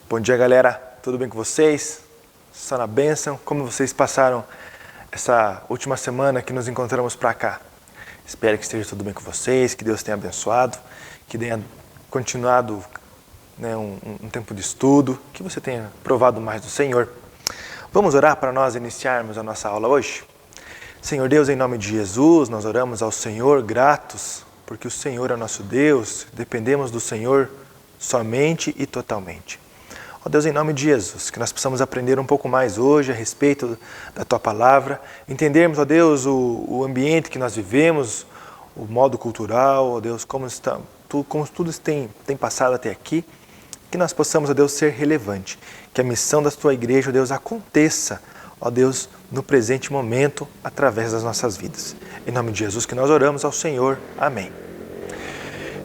Bom dia, galera. Tudo bem com vocês? Só na bênção. Como vocês passaram essa última semana que nos encontramos para cá? Espero que esteja tudo bem com vocês, que Deus tenha abençoado, que tenha continuado um tempo de estudo, que você tenha provado mais do Senhor. Vamos orar para nós iniciarmos a nossa aula hoje? Senhor Deus, em nome de Jesus, nós oramos ao Senhor gratos, porque o Senhor é nosso Deus, dependemos do Senhor somente e totalmente. Ó Deus, em nome de Jesus, que nós possamos aprender um pouco mais hoje a respeito da Tua Palavra, entendermos, ó Deus, o ambiente que nós vivemos, o modo cultural, ó Deus, como tudo tem passado até aqui, que nós possamos, ó Deus, ser relevante, que a missão da Tua Igreja, ó Deus, aconteça, ó Deus, no presente momento, através das nossas vidas. Em nome de Jesus que nós oramos ao Senhor. Amém.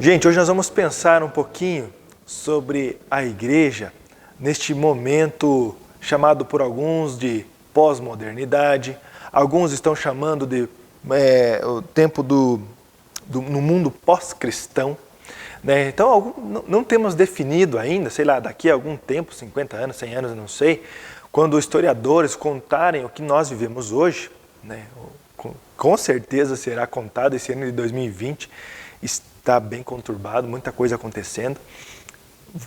Gente, hoje nós vamos pensar um pouquinho sobre a igreja neste momento chamado por alguns de pós-modernidade, alguns estão chamando de o tempo no mundo pós-cristão. Né? Então, não temos definido ainda, sei lá, daqui a algum tempo, 50 anos, 100 anos, eu não sei, quando historiadores contarem o que nós vivemos hoje, né? Com certeza será contado, esse ano de 2020 está bem conturbado, muita coisa acontecendo,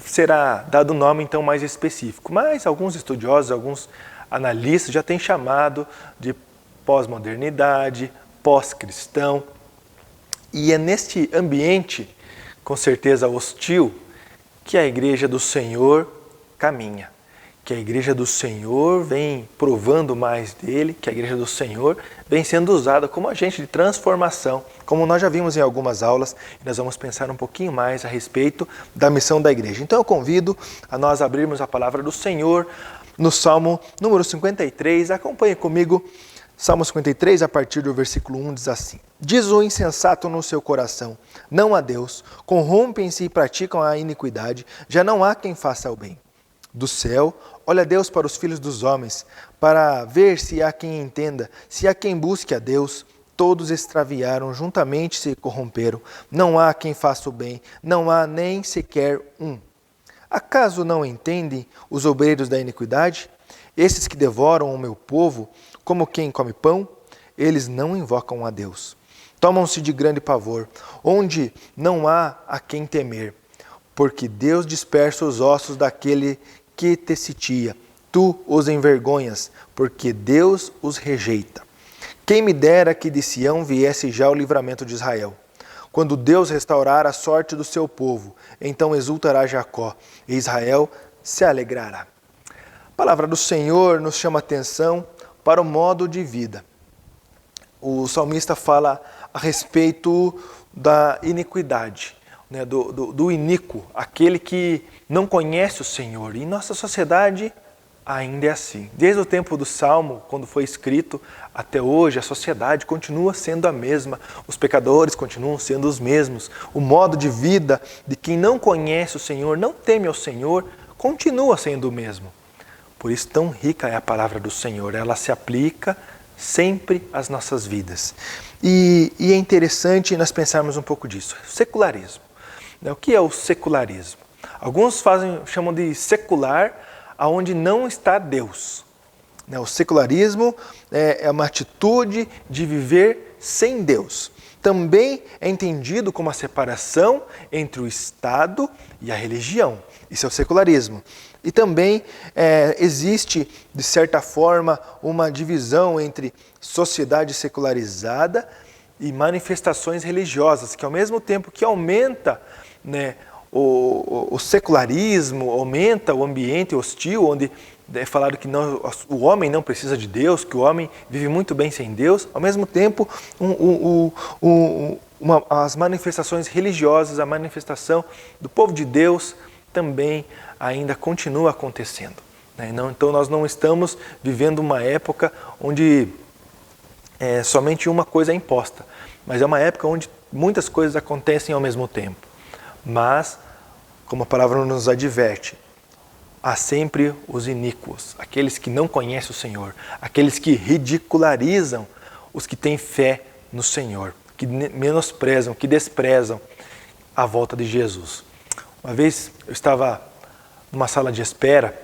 será dado um nome então mais específico, mas alguns estudiosos, alguns analistas já têm chamado de pós-modernidade, pós-cristão, e é neste ambiente, com certeza hostil, que a Igreja do Senhor caminha, que a Igreja do Senhor vem provando mais dele, que a Igreja do Senhor vem sendo usada como agente de transformação, como nós já vimos em algumas aulas, e nós vamos pensar um pouquinho mais a respeito da missão da Igreja. Então eu convido a nós abrirmos a Palavra do Senhor no Salmo número 53, acompanhe comigo, Salmo 53, a partir do versículo 1, diz assim: Diz o insensato no seu coração, não há Deus, corrompem-se e praticam a iniquidade, já não há quem faça o bem. Do céu, olha Deus para os filhos dos homens, para ver se há quem entenda, se há quem busque a Deus. Todos extraviaram, juntamente se corromperam. Não há quem faça o bem, não há nem sequer um. Acaso não entendem os obreiros da iniquidade? Esses que devoram o meu povo, como quem come pão? Eles não invocam a Deus. Tomam-se de grande pavor, onde não há a quem temer. Porque Deus dispersa os ossos daquele que te sitia. Tu os envergonhas, porque Deus os rejeita. Quem me dera que de Sião viesse já o livramento de Israel. Quando Deus restaurar a sorte do seu povo, então exultará Jacó, e Israel se alegrará. A palavra do Senhor nos chama atenção para o modo de vida. O salmista fala a respeito da iniquidade, né, do iníquo, aquele que não conhece o Senhor. E nossa sociedade ainda é assim. Desde o tempo do Salmo, quando foi escrito, até hoje, a sociedade continua sendo a mesma. Os pecadores continuam sendo os mesmos. O modo de vida de quem não conhece o Senhor, não teme ao Senhor, continua sendo o mesmo. Por isso, tão rica é a palavra do Senhor. Ela se aplica sempre às nossas vidas. E é interessante nós pensarmos um pouco disso. Secularismo. O que é o secularismo? Alguns chamam de secular, aonde não está Deus. O secularismo é uma atitude de viver sem Deus. Também é entendido como a separação entre o Estado e a religião. Isso é o secularismo. E também existe, de certa forma, uma divisão entre sociedade secularizada e manifestações religiosas, que ao mesmo tempo que aumenta, né, o secularismo, aumenta o ambiente hostil, onde é falado que o homem não precisa de Deus, que o homem vive muito bem sem Deus, ao mesmo tempo as manifestações religiosas, a manifestação do povo de Deus também ainda continua acontecendo. Né? Então nós não estamos vivendo uma época onde somente uma coisa é imposta, mas é uma época onde muitas coisas acontecem ao mesmo tempo. Mas, como a palavra nos adverte, há sempre os iníquos, aqueles que não conhecem o Senhor, aqueles que ridicularizam os que têm fé no Senhor, que menosprezam, que desprezam a volta de Jesus. Uma vez eu estava numa sala de espera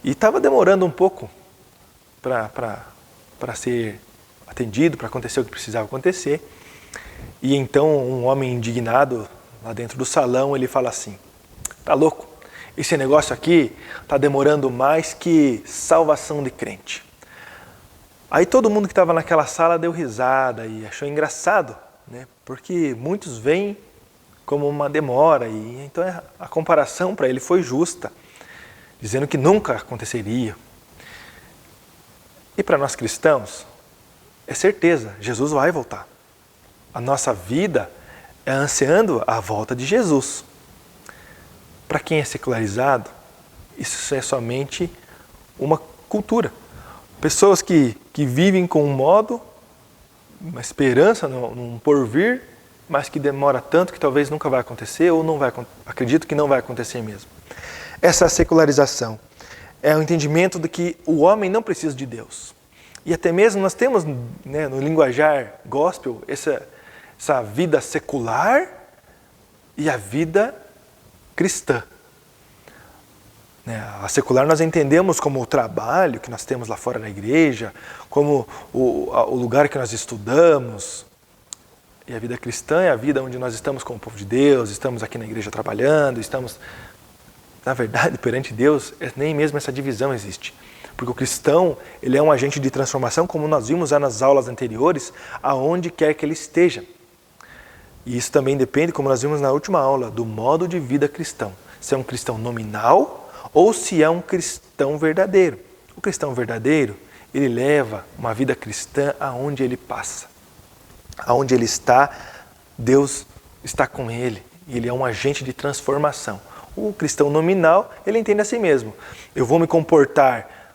e estava demorando um pouco para ser atendido, para acontecer o que precisava acontecer. E então um homem indignado lá dentro do salão, ele fala assim: tá louco? Esse negócio aqui tá demorando mais que salvação de crente. Aí todo mundo que estava naquela sala deu risada e achou engraçado, né? Porque muitos veem como uma demora e então a comparação para ele foi justa, dizendo que nunca aconteceria. E para nós cristãos, é certeza, Jesus vai voltar. A nossa vida é ansiando a volta de Jesus. Para quem é secularizado, isso é somente uma cultura. Pessoas que vivem com um modo, uma esperança num porvir, mas que demora tanto que talvez nunca vai acontecer ou não vai, acredito que não vai acontecer mesmo. Essa secularização é o entendimento de que o homem não precisa de Deus. E até mesmo nós temos, né, no linguajar gospel essa vida secular e a vida cristã. A secular nós entendemos como o trabalho que nós temos lá fora na igreja, como o lugar que nós estudamos. E a vida cristã é a vida onde nós estamos com o povo de Deus, estamos aqui na igreja trabalhando, estamos, na verdade, perante Deus, nem mesmo essa divisão existe. Porque o cristão, ele é um agente de transformação, como nós vimos já nas aulas anteriores, aonde quer que ele esteja. E isso também depende, como nós vimos na última aula, do modo de vida cristão. Se é um cristão nominal ou se é um cristão verdadeiro. O cristão verdadeiro, ele leva uma vida cristã aonde ele passa. Aonde ele está, Deus está com ele. Ele é um agente de transformação. O cristão nominal, ele entende assim mesmo. Eu vou me comportar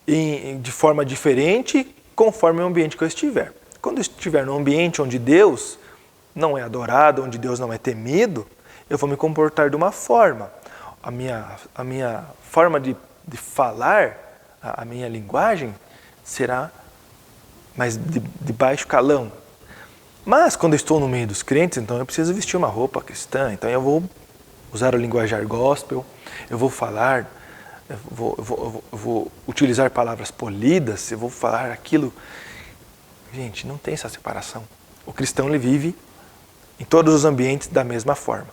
de forma diferente conforme o ambiente que eu estiver. Quando eu estiver num ambiente onde Deus não é adorado, onde Deus não é temido, eu vou me comportar de uma forma. A minha forma de falar, a minha linguagem será mais de baixo calão. Mas quando eu estou no meio dos crentes, então eu preciso vestir uma roupa cristã, então eu vou usar o linguajar gospel, eu vou falar, eu vou utilizar palavras polidas, eu vou falar aquilo. Gente, não tem essa separação. O cristão, ele vive em todos os ambientes da mesma forma.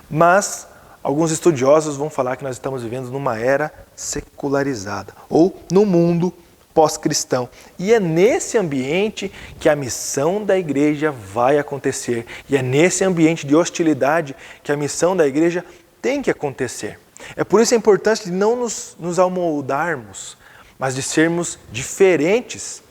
Mas alguns estudiosos vão falar que nós estamos vivendo numa era secularizada, ou no mundo pós-cristão. E é nesse ambiente que a missão da igreja vai acontecer. E é nesse ambiente de hostilidade que a missão da igreja tem que acontecer. É por isso a importância de não nos amoldarmos, mas de sermos diferentes.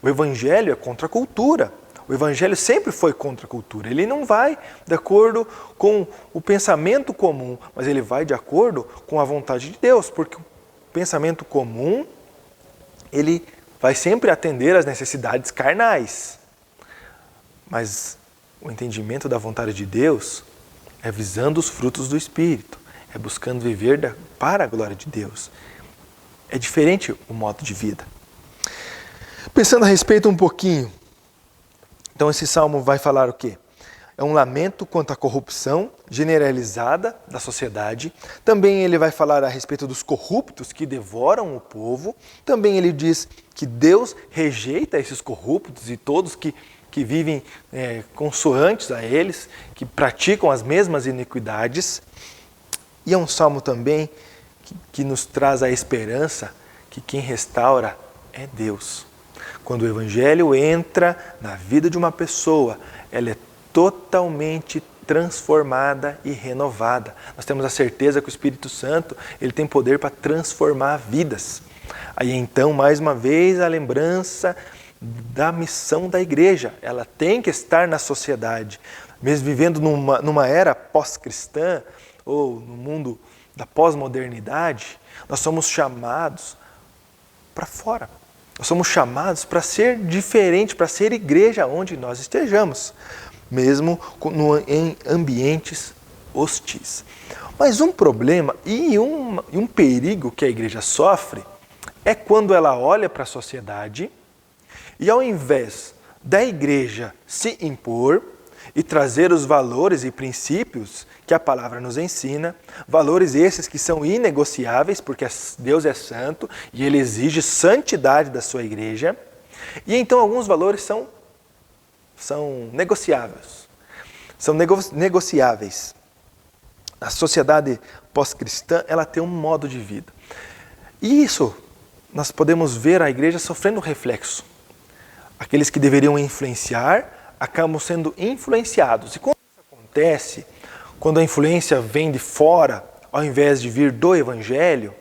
O Evangelho é contra a cultura. O Evangelho sempre foi contra a cultura. Ele não vai de acordo com o pensamento comum, mas ele vai de acordo com a vontade de Deus, porque o pensamento comum, ele vai sempre atender às necessidades carnais. Mas o entendimento da vontade de Deus é visando os frutos do Espírito, é buscando viver para a glória de Deus. É diferente o modo de vida. Pensando a respeito um pouquinho, então esse salmo vai falar o quê? É um lamento quanto à corrupção generalizada da sociedade. Também ele vai falar a respeito dos corruptos que devoram o povo. Também ele diz que Deus rejeita esses corruptos e todos que vivem consoantes a eles, que praticam as mesmas iniquidades. E é um salmo também que nos traz a esperança que quem restaura é Deus. Quando o Evangelho entra na vida de uma pessoa, ela é totalmente transformada e renovada. Nós temos a certeza que o Espírito Santo, ele tem poder para transformar vidas. Aí então, mais uma vez, a lembrança da missão da igreja. Ela tem que estar na sociedade. Mesmo vivendo numa era pós-cristã, ou no mundo da pós-modernidade, nós somos chamados para fora. Nós somos chamados para ser diferente, para ser igreja onde nós estejamos, mesmo em ambientes hostis. Mas um problema e um perigo que a igreja sofre é quando ela olha para a sociedade e, ao invés da igreja se impor, e trazer os valores e princípios que a palavra nos ensina, valores esses que são inegociáveis, porque Deus é santo e Ele exige santidade da sua igreja, e então alguns valores são negociáveis. São negociáveis. A sociedade pós-cristã, ela tem um modo de vida. E isso, nós podemos ver a igreja sofrendo reflexo. Aqueles que deveriam influenciar, acabam sendo influenciados. E quando isso acontece, quando a influência vem de fora, ao invés de vir do Evangelho,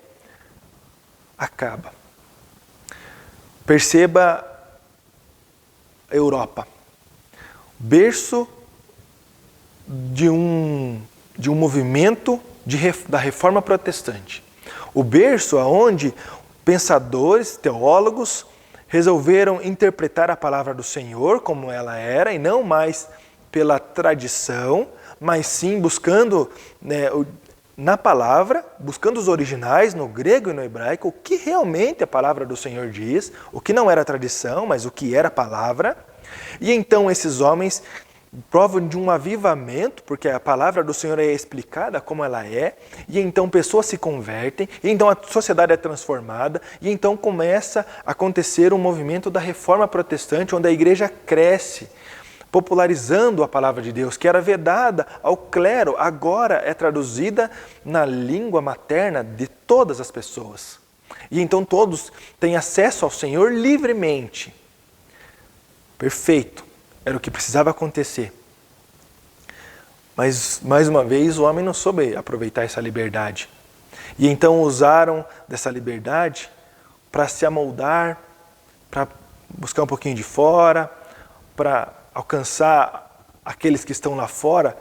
acaba. Perceba a Europa. Berço de um movimento da Reforma Protestante. O berço aonde pensadores, teólogos, resolveram interpretar a palavra do Senhor como ela era, e não mais pela tradição, mas sim buscando na palavra, buscando os originais no grego e no hebraico, o que realmente a palavra do Senhor diz, o que não era tradição, mas o que era a palavra. E então esses homens provam de um avivamento, porque a palavra do Senhor é explicada como ela é, e então pessoas se convertem, e então a sociedade é transformada, e então começa a acontecer um movimento da Reforma Protestante, onde a igreja cresce, popularizando a palavra de Deus, que era vedada ao clero, agora é traduzida na língua materna de todas as pessoas. E então todos têm acesso ao Senhor livremente. Perfeito. Era o que precisava acontecer. Mas, mais uma vez, o homem não soube aproveitar essa liberdade. E então usaram dessa liberdade para se amoldar, para buscar um pouquinho de fora, para alcançar aqueles que estão lá fora,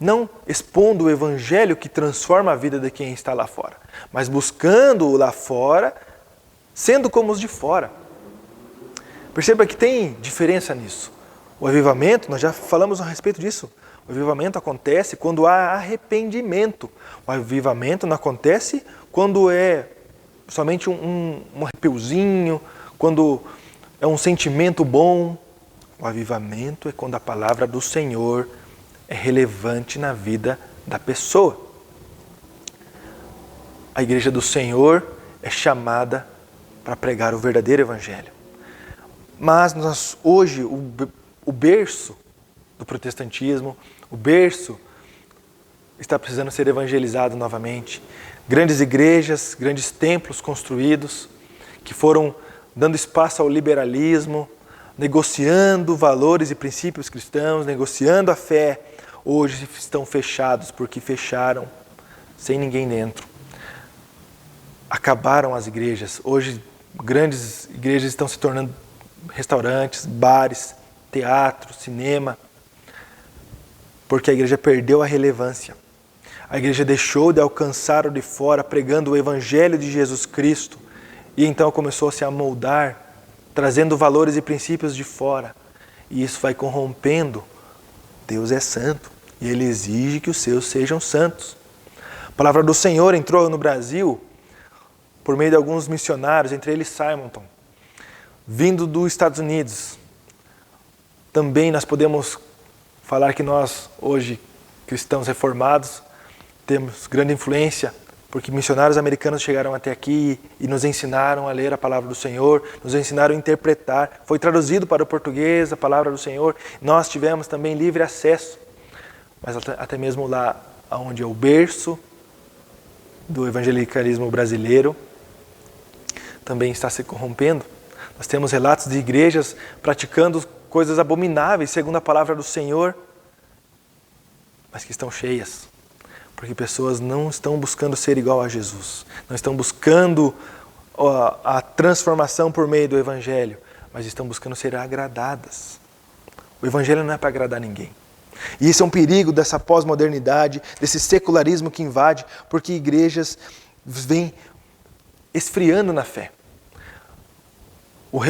não expondo o evangelho que transforma a vida de quem está lá fora, mas buscando-o lá fora, sendo como os de fora. Perceba que tem diferença nisso. O avivamento, nós já falamos a respeito disso, o avivamento acontece quando há arrependimento. O avivamento não acontece quando é somente um arrepiozinho, quando é um sentimento bom. O avivamento é quando a palavra do Senhor é relevante na vida da pessoa. A igreja do Senhor é chamada para pregar o verdadeiro evangelho. Mas nós, hoje, o berço do protestantismo, o berço está precisando ser evangelizado novamente. Grandes igrejas, grandes templos construídos, que foram dando espaço ao liberalismo, negociando valores e princípios cristãos, negociando a fé, hoje estão fechados porque fecharam sem ninguém dentro. Acabaram as igrejas. Hoje, grandes igrejas estão se tornando restaurantes, bares, teatro, cinema, porque a igreja perdeu a relevância. A igreja deixou de alcançar o de fora, pregando o evangelho de Jesus Cristo, e então começou a se amoldar, trazendo valores e princípios de fora. E isso vai corrompendo. Deus é santo e Ele exige que os seus sejam santos. A palavra do Senhor entrou no Brasil por meio de alguns missionários, entre eles Simonton, vindo dos Estados Unidos. Também nós podemos falar que nós, hoje, cristãos reformados, temos grande influência, porque missionários americanos chegaram até aqui e nos ensinaram a ler a palavra do Senhor, nos ensinaram a interpretar. Foi traduzido para o português a palavra do Senhor. Nós tivemos também livre acesso, mas até mesmo lá onde é o berço do evangelicalismo brasileiro, também está se corrompendo. Nós temos relatos de igrejas praticando coisas abomináveis, segundo a palavra do Senhor, mas que estão cheias, porque pessoas não estão buscando ser igual a Jesus, não estão buscando a transformação por meio do Evangelho, mas estão buscando ser agradadas. O Evangelho não é para agradar ninguém. E isso é um perigo dessa pós-modernidade, desse secularismo que invade, porque igrejas vêm esfriando na fé.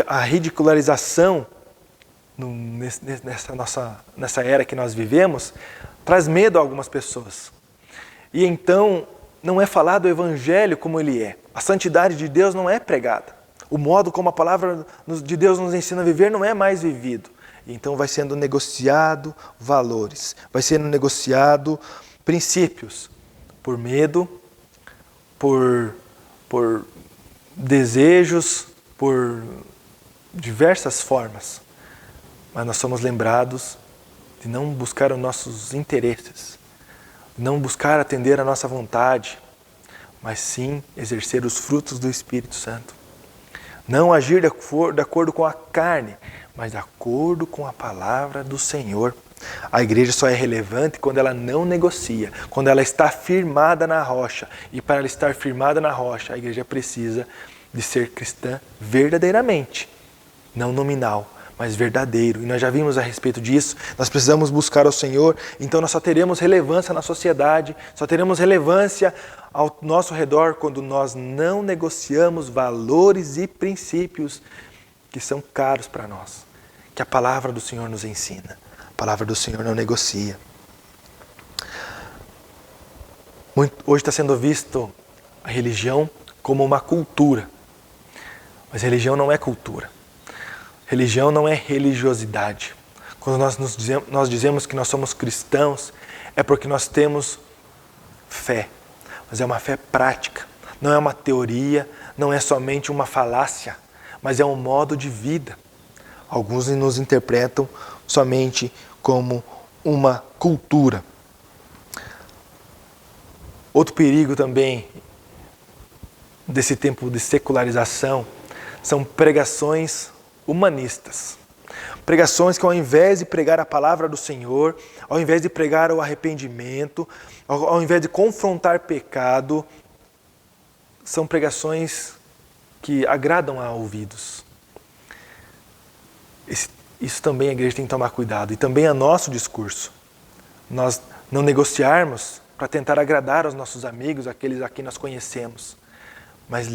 A ridicularização nessa era que nós vivemos traz medo a algumas pessoas. E então não é falado o evangelho como ele é. A santidade de Deus não é pregada. O modo como a palavra de Deus nos ensina a viver não é mais vivido. Então vai sendo negociado valores, vai sendo negociado princípios, por medo, por desejos, por diversas formas. Mas nós somos lembrados de não buscar os nossos interesses, não buscar atender a nossa vontade, mas sim exercer os frutos do Espírito Santo. Não agir de acordo com a carne, mas de acordo com a palavra do Senhor. A igreja só é relevante quando ela não negocia, quando ela está firmada na rocha. E para ela estar firmada na rocha, a igreja precisa de ser cristã verdadeiramente, não nominal, mas verdadeiro. E nós já vimos a respeito disso. Nós precisamos buscar o Senhor, então nós só teremos relevância na sociedade, só teremos relevância ao nosso redor quando nós não negociamos valores e princípios que são caros para nós, que a palavra do Senhor nos ensina. A palavra do Senhor não negocia. Hoje está sendo visto a religião como uma cultura, mas religião não é cultura. Religião não é religiosidade. Quando nós dizemos que nós somos cristãos, é porque nós temos fé. Mas é uma fé prática. Não é uma teoria, não é somente uma falácia, mas é um modo de vida. Alguns nos interpretam somente como uma cultura. Outro perigo também desse tempo de secularização são pregações humanistas. Pregações que ao invés de pregar a palavra do Senhor, ao invés de pregar o arrependimento, ao invés de confrontar pecado, são pregações que agradam a ouvidos. Isso também a igreja tem que tomar cuidado. E também é nosso discurso. Nós não negociarmos para tentar agradar aos nossos amigos, aqueles a quem nós conhecemos, mas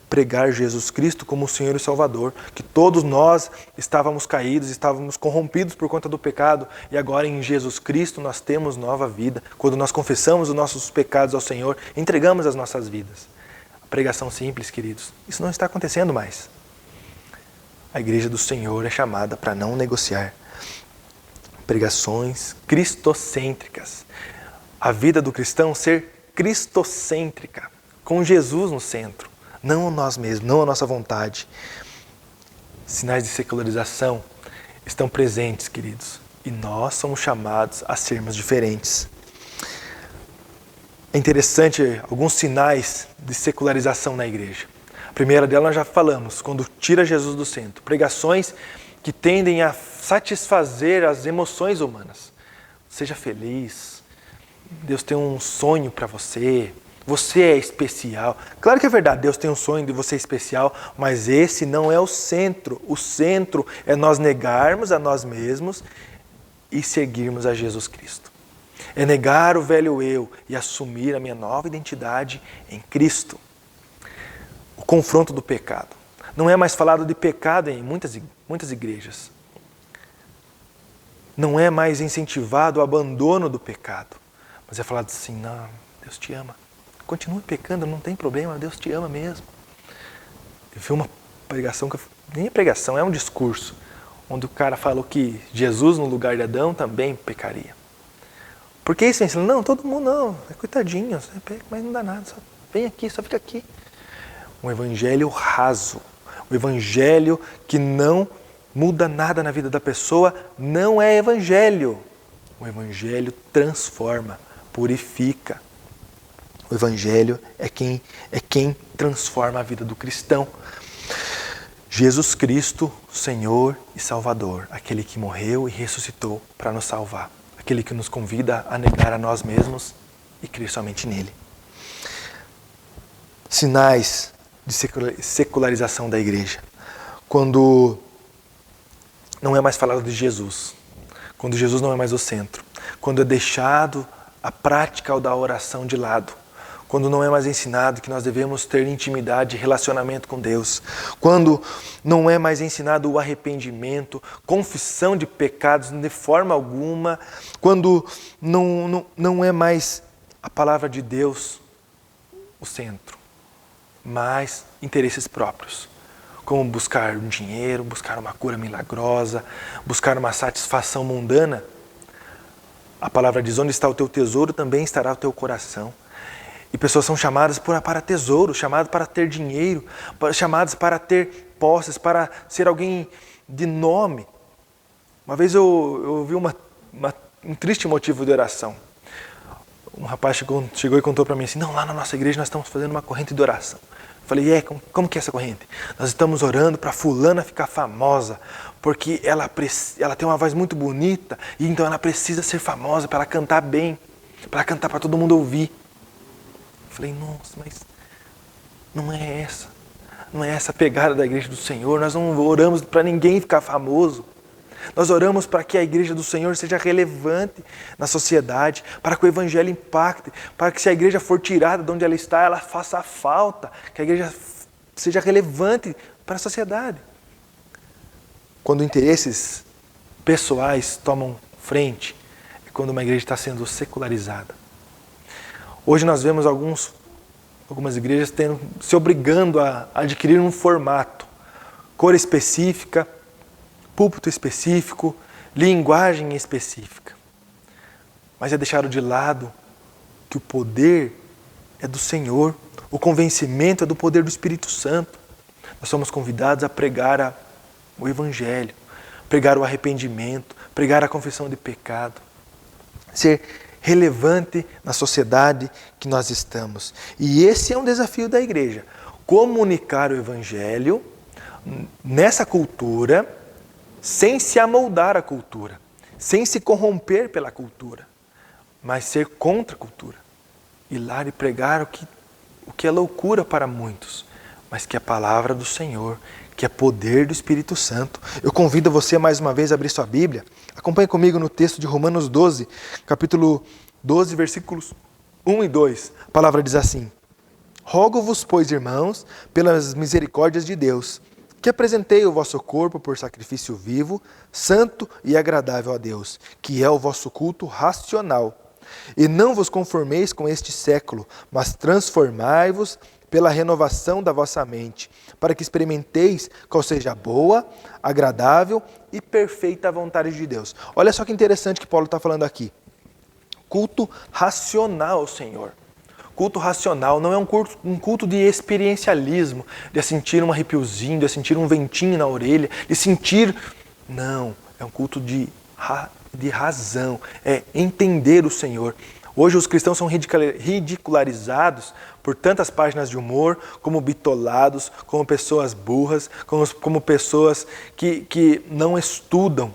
pregar Jesus Cristo como o Senhor e Salvador, que todos nós estávamos caídos, estávamos corrompidos por conta do pecado, e agora em Jesus Cristo nós temos nova vida. Quando nós confessamos os nossos pecados ao Senhor, entregamos as nossas vidas. A pregação simples, queridos, isso não está acontecendo mais. A igreja do Senhor é chamada para não negociar. Pregações cristocêntricas. A vida do cristão ser cristocêntrica, com Jesus no centro. Não nós mesmos, não a nossa vontade. Sinais de secularização estão presentes, queridos. E nós somos chamados a sermos diferentes. É interessante alguns sinais de secularização na igreja. A primeira dela nós já falamos, quando tira Jesus do centro. Pregações que tendem a satisfazer as emoções humanas. Seja feliz. Deus tem um sonho para você. Você é especial. Claro que é verdade, Deus tem um sonho de você especial, mas esse não é o centro. O centro é nós negarmos a nós mesmos e seguirmos a Jesus Cristo. É negar o velho eu e assumir a minha nova identidade em Cristo. O confronto do pecado. Não é mais falado de pecado em muitas igrejas. Não é mais incentivado o abandono do pecado. Mas é falado assim, não, Deus te ama. Continue pecando, não tem problema, Deus te ama mesmo. Eu vi uma pregação, nem é pregação, é um discurso, onde o cara falou que Jesus no lugar de Adão também pecaria. Por que isso? Não, todo mundo não, é coitadinho, mas não dá nada, só vem aqui, só fica aqui. Um evangelho raso, um evangelho que não muda nada na vida da pessoa, não é evangelho. O evangelho transforma, purifica. O evangelho é quem transforma a vida do cristão. Jesus Cristo, Senhor e Salvador, aquele que morreu e ressuscitou para nos salvar, aquele que nos convida a negar a nós mesmos e crer somente nele. Sinais de secularização da igreja. Quando não é mais falado de Jesus, quando Jesus não é mais o centro, quando é deixado a prática da oração de lado, quando não é mais ensinado que nós devemos ter intimidade e relacionamento com Deus, quando não é mais ensinado o arrependimento, confissão de pecados de forma alguma, quando não é mais a palavra de Deus o centro, mas interesses próprios. como buscar um dinheiro, buscar uma cura milagrosa, buscar uma satisfação mundana. A palavra diz: onde está o teu tesouro, também estará o teu coração. E pessoas são chamadas para tesouro, chamadas para ter dinheiro, chamadas para ter posses, para ser alguém de nome. Uma vez eu ouvi um triste motivo de oração. Um rapaz chegou e contou para mim assim: não, lá na nossa igreja nós estamos fazendo uma corrente de oração. Eu falei: como que é essa corrente? Nós estamos orando para fulana ficar famosa, porque ela tem uma voz muito bonita, e então ela precisa ser famosa para ela cantar bem, para cantar para todo mundo ouvir. Eu falei: nossa, mas não é essa a pegada da igreja do Senhor. Nós não oramos para ninguém ficar famoso. Nós oramos para que a igreja do Senhor seja relevante na sociedade, para que o evangelho impacte, para que se a igreja for tirada de onde ela está, ela faça falta, que a igreja seja relevante para a sociedade. Quando interesses pessoais tomam frente, é quando uma igreja está sendo secularizada. Hoje nós vemos algumas igrejas se obrigando a adquirir um formato, cor específica, púlpito específico, linguagem específica. Mas é deixado de lado que o poder é do Senhor, o convencimento é do poder do Espírito Santo. Nós somos convidados a pregar o Evangelho, pregar o arrependimento, pregar a confissão de pecado, ser relevante na sociedade que nós estamos. E esse é um desafio da igreja, comunicar o Evangelho nessa cultura, sem se amoldar à cultura, sem se corromper pela cultura, mas ser contra a cultura. Ir lá e pregar o que é loucura para muitos, mas que é a palavra do Senhor, que é poder do Espírito Santo. Eu convido você mais uma vez a abrir sua Bíblia. Acompanhe comigo no texto de Romanos 12, capítulo 12, versículos 1 e 2. A palavra diz assim: rogo-vos, pois, irmãos, pelas misericórdias de Deus, que apresentei o vosso corpo por sacrifício vivo, santo e agradável a Deus, que é o vosso culto racional. E não vos conformeis com este século, mas transformai-vos pela renovação da vossa mente, para que experimenteis qual seja a boa, agradável e perfeita vontade de Deus. Olha só que interessante que Paulo está falando aqui. Culto racional ao Senhor. Culto racional não é um culto de experiencialismo, de sentir um arrepiozinho, de sentir um ventinho na orelha, de sentir... Não, é um culto de razão, é entender o Senhor. Hoje os cristãos são ridicularizados por tantas páginas de humor, como bitolados, como pessoas burras, como pessoas que não estudam.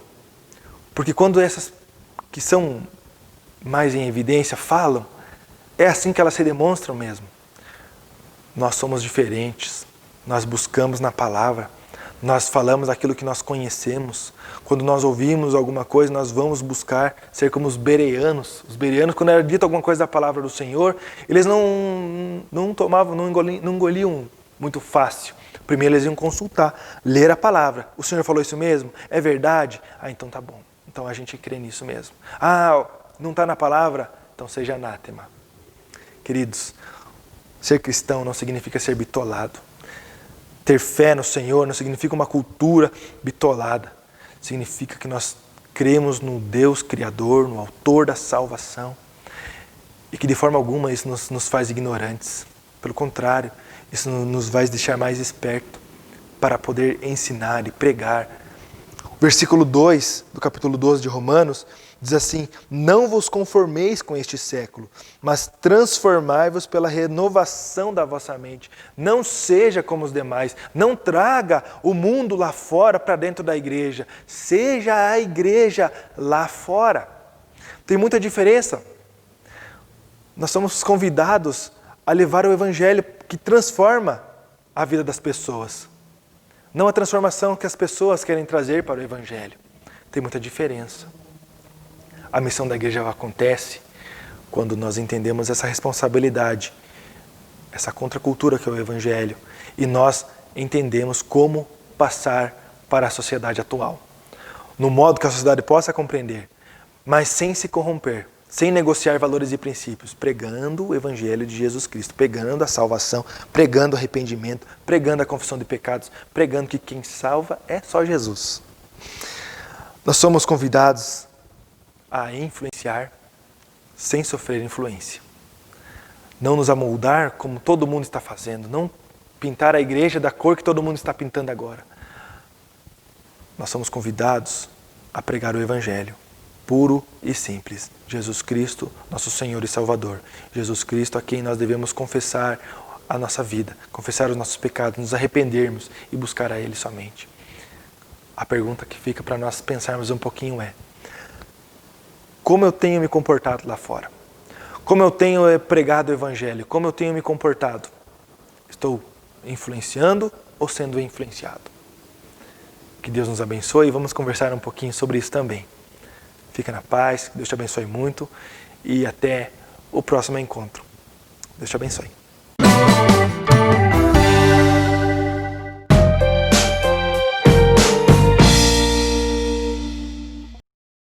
Porque quando essas que são mais em evidência falam, é assim que elas se demonstram mesmo. Nós somos diferentes, nós buscamos na palavra, nós falamos aquilo que nós conhecemos. Quando nós ouvimos alguma coisa, nós vamos buscar ser como os bereanos. Os bereanos, quando era dito alguma coisa da palavra do Senhor, eles não engoliam muito fácil. Primeiro eles iam consultar, ler a palavra. O Senhor falou isso mesmo? É verdade? Então tá bom. Então a gente crê nisso mesmo. Não está na palavra? Então seja anátema. Queridos, ser cristão não significa ser bitolado. Ter fé no Senhor não significa uma cultura bitolada. Significa que nós cremos no Deus Criador, no Autor da salvação. E que de forma alguma isso nos faz ignorantes. Pelo contrário, isso nos vai deixar mais espertos para poder ensinar e pregar. O versículo 2 do capítulo 12 de Romanos diz assim: não vos conformeis com este século, mas transformai-vos pela renovação da vossa mente. Não seja como os demais, não traga o mundo lá fora para dentro da igreja. Seja a igreja lá fora. Tem muita diferença. Nós somos convidados a levar o evangelho que transforma a vida das pessoas. Não a transformação que as pessoas querem trazer para o evangelho. Tem muita diferença. A missão da igreja acontece quando nós entendemos essa responsabilidade, essa contracultura que é o Evangelho, e nós entendemos como passar para a sociedade atual, no modo que a sociedade possa compreender, mas sem se corromper, sem negociar valores e princípios, pregando o Evangelho de Jesus Cristo, pregando a salvação, pregando o arrependimento, pregando a confissão de pecados, pregando que quem salva é só Jesus. Nós somos convidados a influenciar sem sofrer influência. Não nos amoldar como todo mundo está fazendo, não pintar a igreja da cor que todo mundo está pintando agora. Nós somos convidados a pregar o Evangelho puro e simples. Jesus Cristo, nosso Senhor e Salvador. Jesus Cristo a quem nós devemos confessar a nossa vida, confessar os nossos pecados, nos arrependermos e buscar a Ele somente. A pergunta que fica para nós pensarmos um pouquinho é: como eu tenho me comportado lá fora? Como eu tenho pregado o Evangelho? Como eu tenho me comportado? Estou influenciando ou sendo influenciado? Que Deus nos abençoe e vamos conversar um pouquinho sobre isso também. Fica na paz, que Deus te abençoe muito e até o próximo encontro. Deus te abençoe.